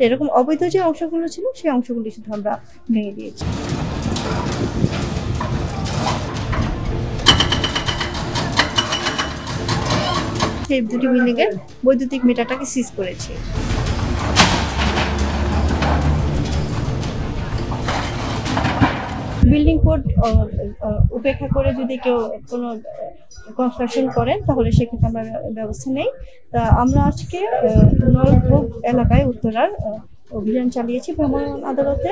এরকম অবৈধ যে অংশগুলো ছিল সেই অংশগুলি শুধু আমরা ভেঙে দিয়েছি। সেই দুটি বিল্ডিং এর বৈদ্যুতিক মিটারটাকে সিজ করেছি। বিল্ডিং কোড উপেক্ষা করে যদি কেউ কোনো কনস্ট্রাকশন করেন তাহলে সেক্ষেত্রে আমরা ব্যবস্থা নেই। তা আমরা আজকে নলভোগ এলাকায় উত্তরার অভিযান চালিয়েছি ভ্রাম্যমাণ আদালতে।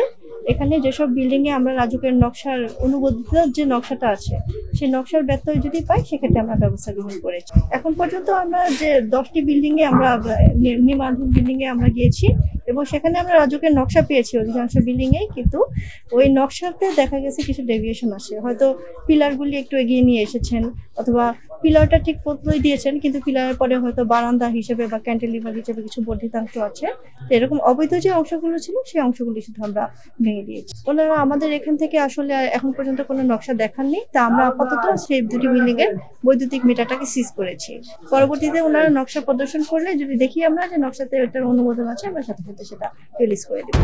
এখানে যেসব বিল্ডিং এ আমরা রাজুকের নকশার অনুমোদিত যে নকশাটা আছে সেই নকশার ব্যত্যয় যদি পাই সেক্ষেত্রে আমরা ব্যবস্থা গ্রহণ করেছি। এখন পর্যন্ত আমরা যে 10টি বিল্ডিং এ আমরা নির্মাণাধীন বিল্ডিং এ আমরা গিয়েছি এবং সেখানে আমরা রাজুকের নকশা পেয়েছি অধিকাংশ বিল্ডিং এ, কিন্তু ওই নকশাতে দেখা গেছে কিছু ডেভিয়েশন আছে। হয়তো পিলারগুলি একটু এগিয়ে নিয়ে এসেছেন অথবা পিলারটা ঠিক পথই দিয়েছেন কিন্তু পিলারের পরে হয়তো বারান্দা হিসেবে বা ক্যান্টিলিভার হিসেবে কিছু বর্ধিতাংশ আছে। এরকম অবৈধ যে অংশগুলো ছিল সেই অংশগুলি শুধু আমরা ভেঙে দিয়েছি। ওনারা আমাদের এখান থেকে আসলে এখন পর্যন্ত কোনো নকশা দেখাননি। তা আমরা আপাতত সেই দুটি বিল্ডিং এর বৈদ্যুতিক মিটারটাকে সিজ করেছি। পরবর্তীতে ওনারা নকশা প্রদর্শন করলে যদি দেখি আমরা যে নকশাতে এটার অনুমোদন আছে আমরা সাথে সাথে সেটা রিলিজ করে দেব।